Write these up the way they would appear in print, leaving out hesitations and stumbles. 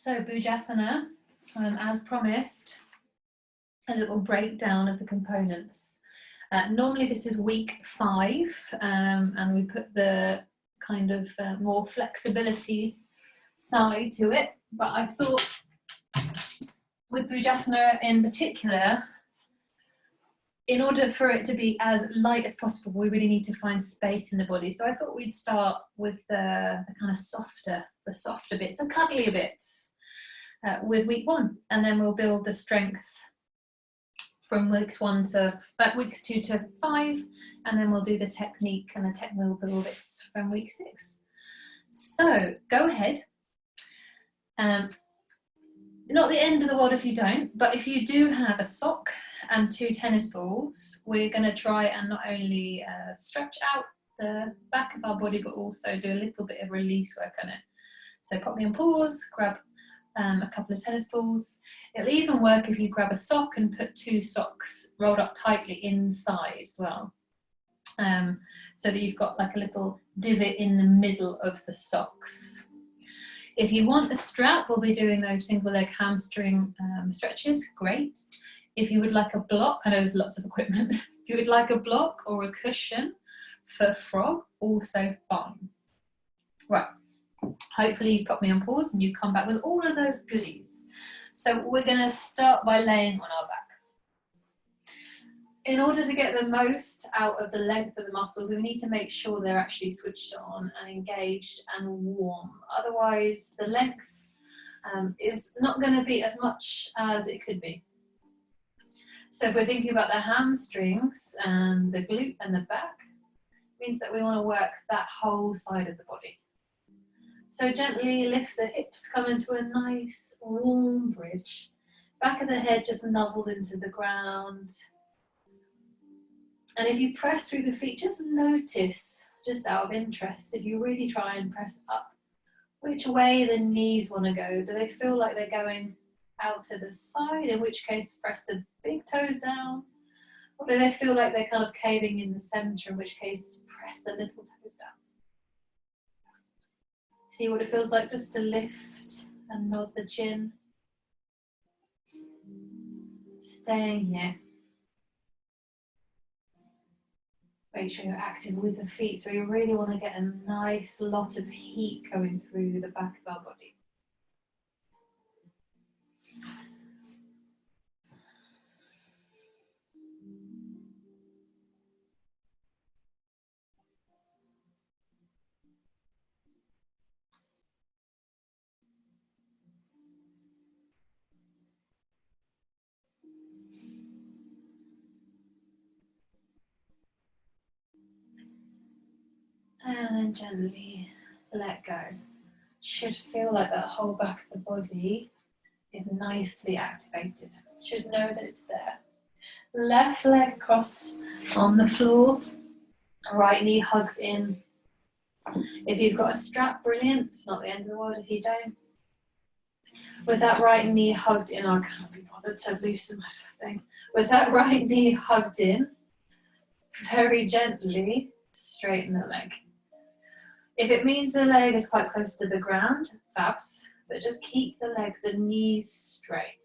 So Bhujasana, as promised, a little breakdown of the components. Normally this is week 5, and we put the kind of more flexibility side to it, but I thought with Bhujasana in particular, in order for it to be as light as possible, we really need to find space in the body. So I thought we'd start with the kind of softer bits, the cuddlier bits with week 1, and then we'll build the strength from weeks 2 to 5, and then we'll do the technique and the technical build bits from week 6. So go ahead. Not the end of the world if you don't, but if you do have a sock and 2 tennis balls, we're going to try and not only stretch out the back of our body, but also do a little bit of release work on it. So pop me on pause, grab a couple of tennis balls. It'll even work if you grab a sock and put 2 socks rolled up tightly inside as well. So that you've got like a little divot in the middle of the socks. If you want a strap, we'll be doing those single leg hamstring stretches, great. If you would like a block, I know there's lots of equipment. If you would like a block or a cushion for frog, also fine. Right, hopefully you've got me on pause and you've come back with all of those goodies. So we're gonna start by laying on our back. In order to get the most out of the length of the muscles, we need to make sure they're actually switched on and engaged and warm. Otherwise, the length is not going to be as much as it could be. So if we're thinking about the hamstrings and the glute and the back, it means that we want to work that whole side of the body. So gently lift the hips, come into a nice warm bridge. Back of the head just nuzzles into the ground. And if you press through the feet, just notice, just out of interest, if you really try and press up, which way the knees want to go. Do they feel like they're going out to the side, in which case press the big toes down? Or do they feel like they're kind of caving in the center, in which case press the little toes down? See what it feels like just to lift and nod the chin. Staying here. Make sure you're active with the feet, so you really want to get a nice lot of heat going through the back of our body. And then gently let go. Should feel like that whole back of the body is nicely activated. Should know that it's there. Left leg across on the floor. Right knee hugs in. If you've got a strap, brilliant. It's not the end of the world if you don't. With that right knee hugged in, I can't be bothered to loosen my thing. With that right knee hugged in, very gently straighten the leg. If it means the leg is quite close to the ground, fabs, but just keep the leg, the knees straight.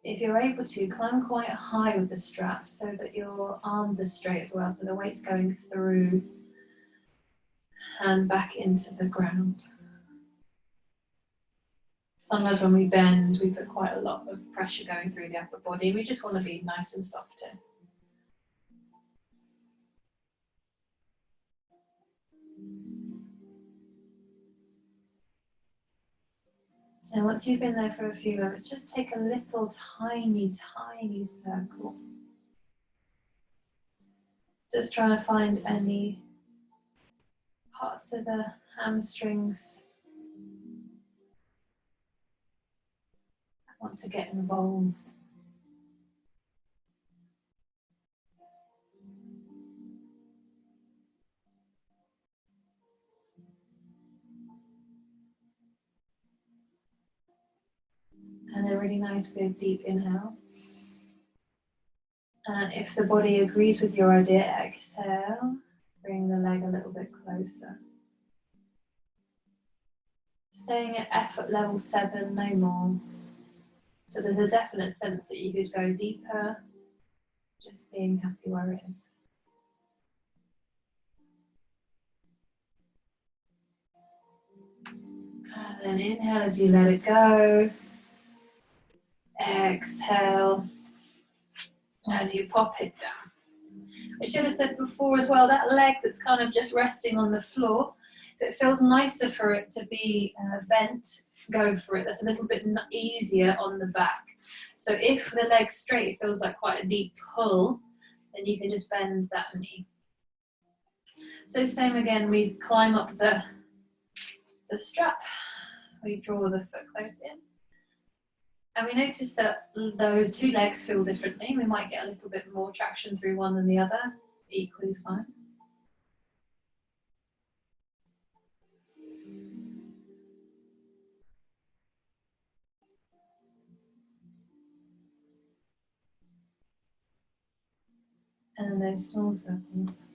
If you're able to, climb quite high with the strap so that your arms are straight as well, so the weight's going through and back into the ground. Sometimes when we bend, we put quite a lot of pressure going through the upper body. We just want to be nice and soft here. And once you've been there for a few moments, just take a little tiny circle. Just trying to find any parts of the hamstrings that want to get involved. And a really nice big deep inhale. And if the body agrees with your idea, exhale. Bring the leg a little bit closer. Staying at effort level 7, no more. So there's a definite sense that you could go deeper, just being happy where it is. And then inhale as you let it go. Exhale as you pop it down. I should have said before as well, that leg that's kind of just resting on the floor, if it feels nicer for it to be bent, go for it. That's a little bit easier on the back. So if the leg's straight, it feels like quite a deep pull, then you can just bend that knee. So same again, we climb up the strap, we draw the foot close in. And we notice that those two legs feel differently. We might get a little bit more traction through one than the other, equally fine. And then those small circles.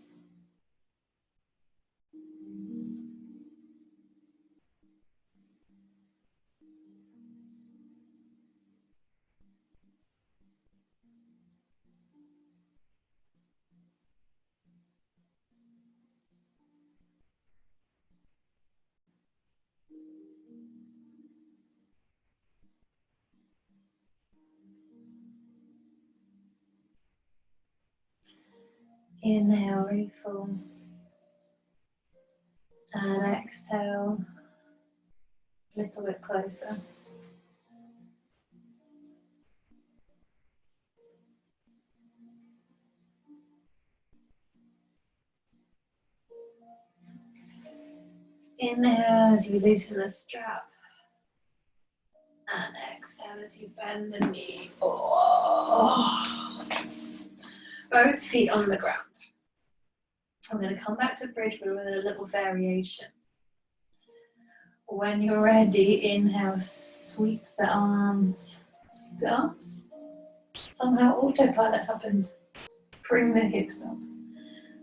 Inhale, really full. And exhale, a little bit closer. Inhale as you loosen the strap. And exhale as you bend the knee. Oh. Both feet on the ground. I'm going to come back to bridge, but with a little variation. When you're ready, inhale, sweep the arms. Sweep the arms. Somehow autopilot happened. Bring the hips up.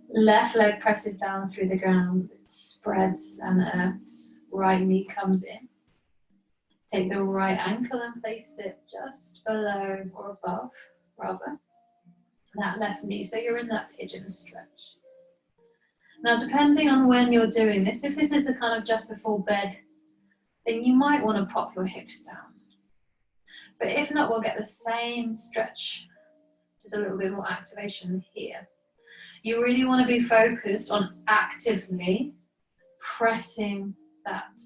Left leg presses down through the ground. It spreads and earths. Right knee comes in. Take the right ankle and place it just below or above, rather, that left knee. So you're in that pigeon stretch. Now, depending on when you're doing this, if this is the kind of just before bed, then you might want to pop your hips down. But if not, we'll get the same stretch, just a little bit more activation here. You really want to be focused on actively pressing that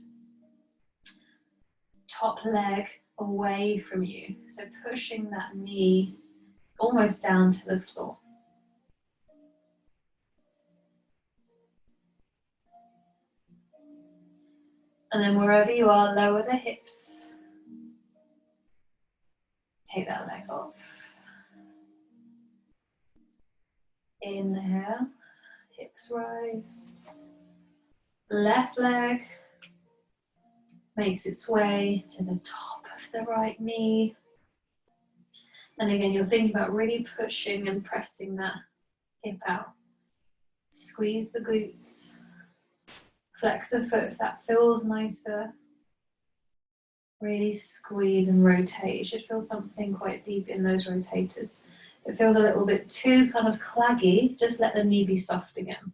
top leg away from you. So pushing that knee almost down to the floor. And then wherever you are, lower the hips. Take that leg off. Inhale, hips rise. Left leg makes its way to the top of the right knee. And again, you're thinking about really pushing and pressing that hip out. Squeeze the glutes. Flex the foot if that feels nicer. Really squeeze and rotate. You should feel something quite deep in those rotators. If it feels a little bit too kind of claggy, just let the knee be soft again.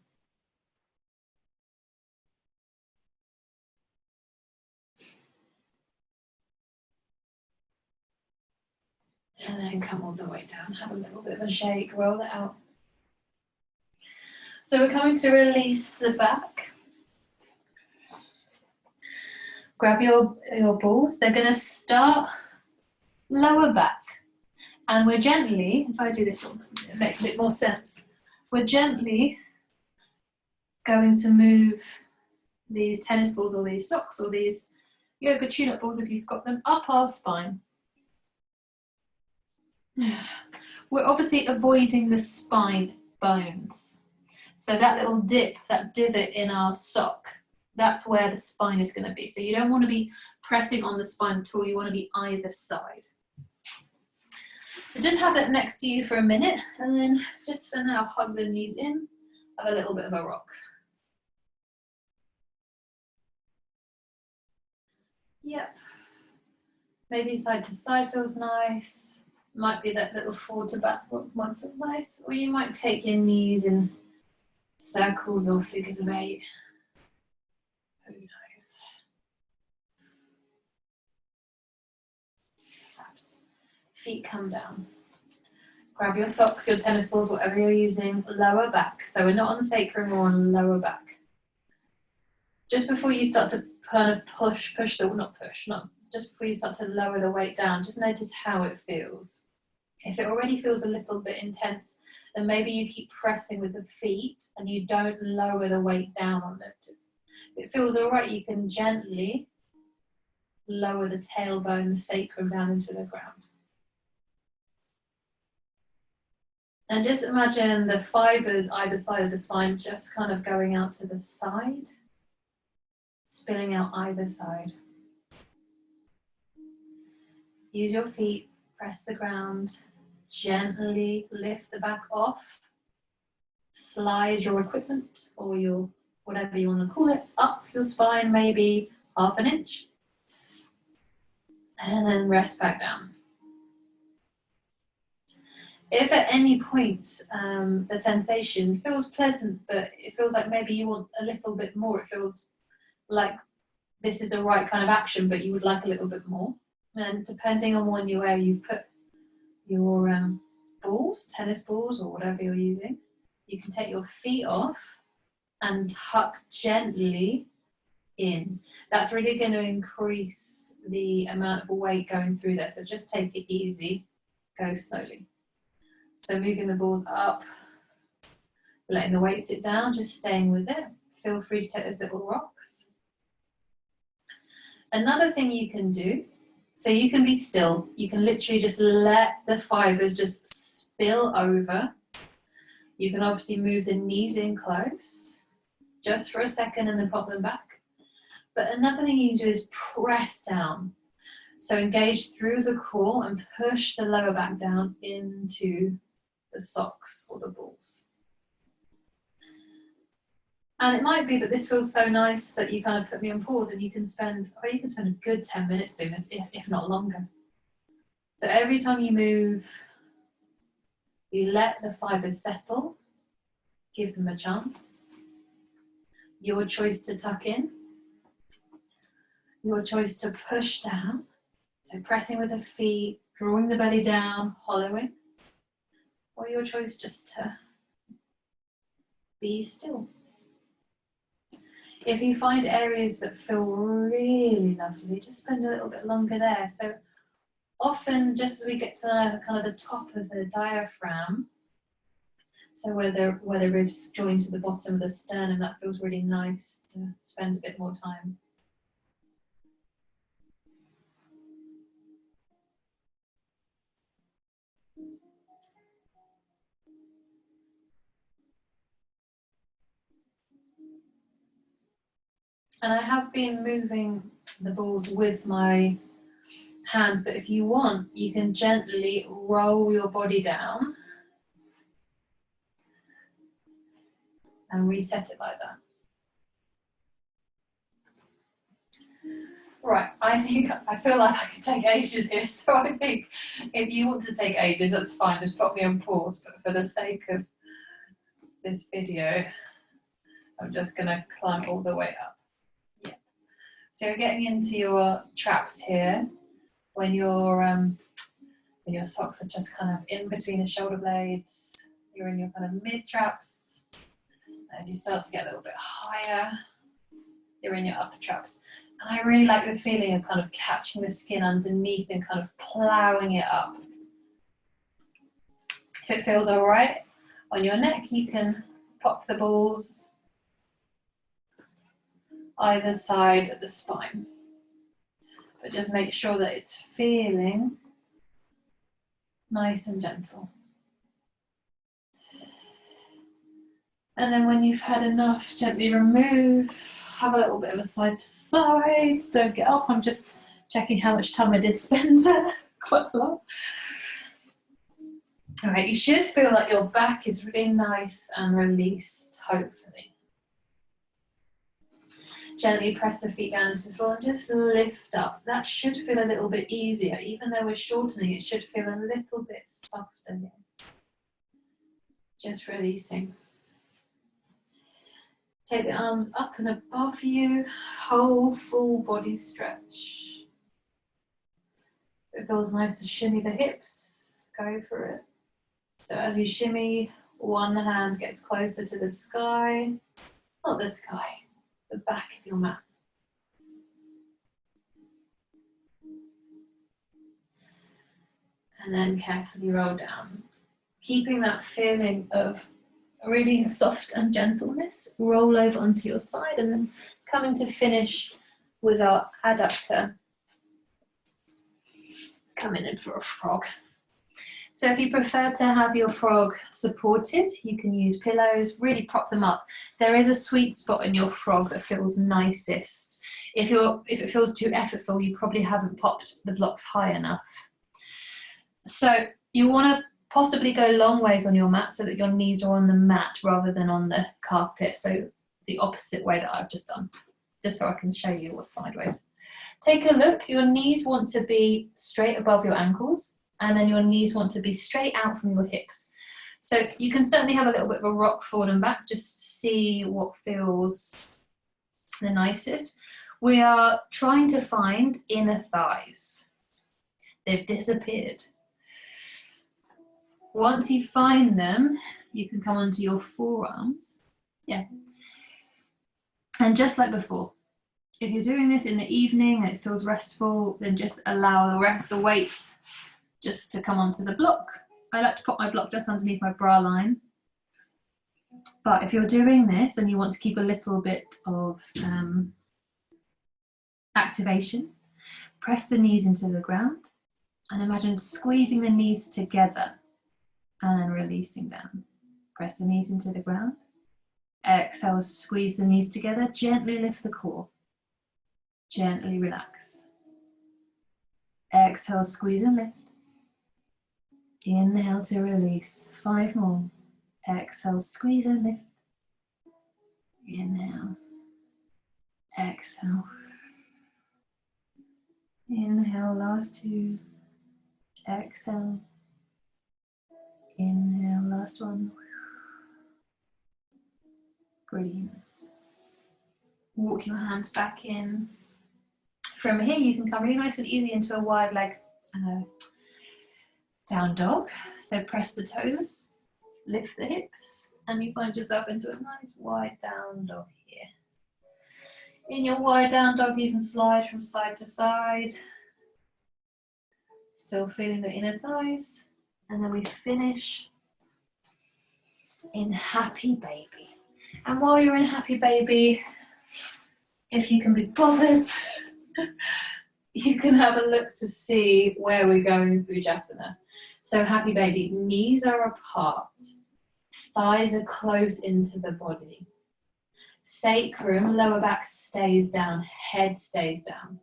And then come all the way down. Have a little bit of a shake, roll it out. So we're coming to release the back. Grab your balls. They're going to start lower back. And we're gently, if I do this, it makes a bit more sense. We're gently going to move these tennis balls or these socks or these yoga tune-up balls, if you've got them, up our spine. We're obviously avoiding the spine bones. So that little dip, that divot in our sock, that's where the spine is going to be. So you don't want to be pressing on the spine at all. You want to be either side. So just have it next to you for a minute, and then just for now, hug the knees in, have a little bit of a rock. Yep. Maybe side to side feels nice. Might be that little forward to back one feels nice. Or you might take your knees in circles or figures of 8. Who knows? Perhaps. Feet come down. Grab your socks, your tennis balls, whatever you're using, lower back. So we're not on the sacrum, we're on lower back. Just before you start to kind of just before you start to lower the weight down, just notice how it feels. If it already feels a little bit intense, then maybe you keep pressing with the feet and you don't lower the weight down on it. If it feels all right, you can gently lower the tailbone, the sacrum down into the ground. And just imagine the fibers either side of the spine just kind of going out to the side, spilling out either side. Use your feet, press the ground, gently lift the back off, slide your equipment or your whatever you want to call it up your spine, maybe ½ an inch, and then rest back down. If at any point the sensation feels pleasant, but it feels like maybe you want a little bit more, it feels like this is the right kind of action, but you would like a little bit more, and depending on where you put your balls, tennis balls or whatever you're using, you can take your feet off and tuck gently in. That's really going to increase the amount of weight going through there, so just take it easy, go slowly. So moving the balls up, letting the weight sit down, just staying with it. Feel free to take those little rocks. Another thing you can do, so you can be still, you can literally just let the fibers just spill over. You can obviously move the knees in close, just for a second and then pop them back. But another thing you can do is press down. So engage through the core and push the lower back down into the socks or the balls. And it might be that this feels so nice that you kind of put me on pause and you can spend a good 10 minutes doing this, if not longer. So every time you move, you let the fibers settle, give them a chance. Your choice to tuck in, your choice to push down. So pressing with the feet, drawing the belly down, hollowing. Or your choice just to be still. If you find areas that feel really lovely, just spend a little bit longer there. So often, just as we get to kind of the top of the diaphragm, so where the ribs join to the bottom of the sternum, that feels really nice to spend a bit more time. And I have been moving the balls with my hands, but if you want, you can gently roll your body down and reset it like that. Right, I feel like I could take ages here, so I think if you want to take ages, that's fine, just put me on pause, but for the sake of this video, I'm just gonna climb all the way up. Yeah. So you're getting into your traps here, when your socks are just kind of in between the shoulder blades, you're in your kind of mid traps. As you start to get a little bit higher, you're in your upper traps. And I really like the feeling of kind of catching the skin underneath and kind of ploughing it up. If it feels all right on your neck, you can pop the balls either side of the spine. But just make sure that it's feeling nice and gentle. And then when you've had enough, gently remove. Have a little bit of a side to side. Don't get up. I'm just checking how much time I did spend there. Quite a lot. All right, you should feel like your back is really nice and released, hopefully. Gently press the feet down to the floor and just lift up. That should feel a little bit easier. Even though we're shortening, it should feel a little bit softer here. Just releasing. Take the arms up and above you, whole full body stretch. It feels nice to shimmy the hips, go for it. So as you shimmy, one hand gets closer to the sky, not the sky, the back of your mat. And then carefully roll down. Keeping that feeling of really soft and gentleness, roll over onto your side and then coming to finish with our adductor. Coming in for a frog. So if you prefer to have your frog supported, you can use pillows, really prop them up. There is a sweet spot in your frog that feels nicest. If it feels too effortful, you probably haven't popped the blocks high enough. So you want to possibly go long ways on your mat so that your knees are on the mat rather than on the carpet. So the opposite way that I've just done, just so I can show you what's sideways. Take a look, your knees want to be straight above your ankles and then your knees want to be straight out from your hips. So you can certainly have a little bit of a rock forward and back, just see what feels the nicest. We are trying to find inner thighs. They've disappeared. Once you find them, you can come onto your forearms. Yeah. And just like before, if you're doing this in the evening and it feels restful, then just allow the weight just to come onto the block. I like to put my block just underneath my bra line. But if you're doing this and you want to keep a little bit of activation, press the knees into the ground and imagine squeezing the knees together and then releasing them. Press the knees into the ground. Exhale, squeeze the knees together, gently lift the core. Gently relax. Exhale, squeeze and lift. Inhale to release. 5 more. Exhale, squeeze and lift. Inhale. Exhale. Inhale, last 2. Exhale. Inhale, last 1. Brilliant. Walk your hands back in. From here, you can come really nice and easy into a wide leg down dog. So press the toes, lift the hips, and you find yourself into a nice wide down dog here. In your wide down dog, you can slide from side to side. Still feeling the inner thighs. And then we finish in happy baby. And while you're in happy baby, if you can be bothered, you can have a look to see where we're going with Bhujasana. So happy baby, knees are apart, thighs are close into the body. Sacrum, lower back stays down, head stays down.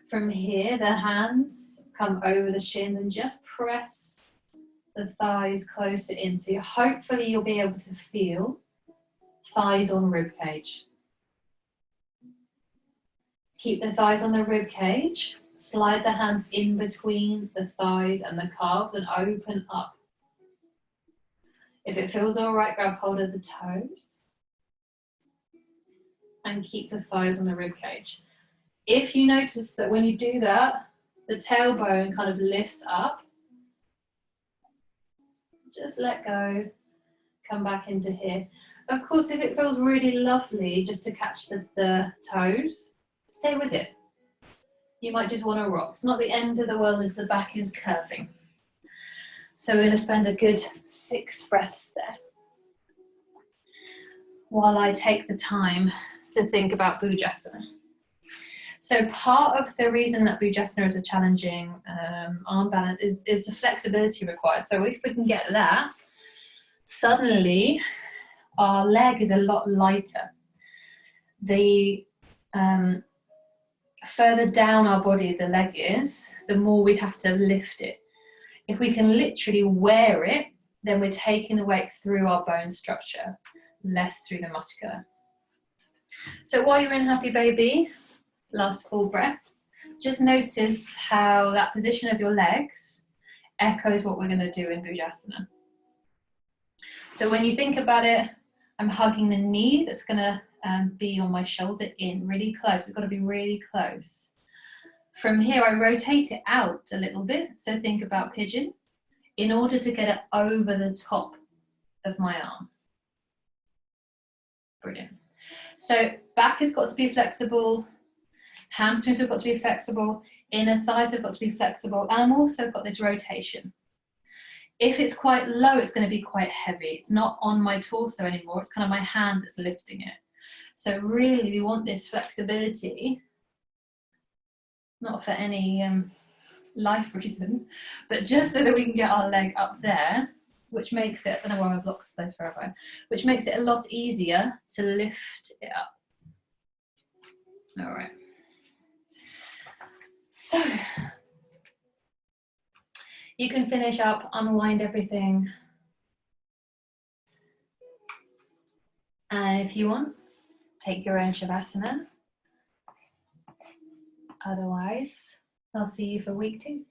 From here, the hands come over the shins and just press the thighs closer into. Hopefully you'll be able to feel thighs on rib cage. Keep the thighs on the rib cage. Slide the hands in between the thighs and the calves and open up. If it feels all right, grab hold of the toes and keep the thighs on the rib cage. If you notice that when you do that, the tailbone kind of lifts up, just let go, come back into here. Of course, if it feels really lovely just to catch the toes, stay with it. You might just want to rock. It's not the end of the world as the back is curving. So we're going to spend a good 6 breaths there while I take the time to think about Bhujasana. So part of the reason that Bhujasana is a challenging arm balance is the flexibility required. So if we can get that, suddenly our leg is a lot lighter. The further down our body the leg is, the more we have to lift it. If we can literally wear it, then we're taking the weight through our bone structure, less through the muscular. So while you're in Happy Baby, last 4 breaths, just notice how that position of your legs echoes what we're going to do in Bhujasana. So when you think about it, I'm hugging the knee that's going to be on my shoulder in, really close. It's got to be really close. From here, I rotate it out a little bit. So think about pigeon in order to get it over the top of my arm. Brilliant. So back has got to be flexible. Hamstrings have got to be flexible. Inner thighs have got to be flexible. And I've also got this rotation. If it's quite low, it's going to be quite heavy. It's not on my torso anymore. It's kind of my hand that's lifting it. So really, we want this flexibility, not for any life reason, but just so that we can get our leg up there, which makes it, I don't know why my block's closed forever, which makes it a lot easier to lift it up. All right. So you can finish up, unwind everything. And if you want, take your own Shavasana. Otherwise, I'll see you for week 2.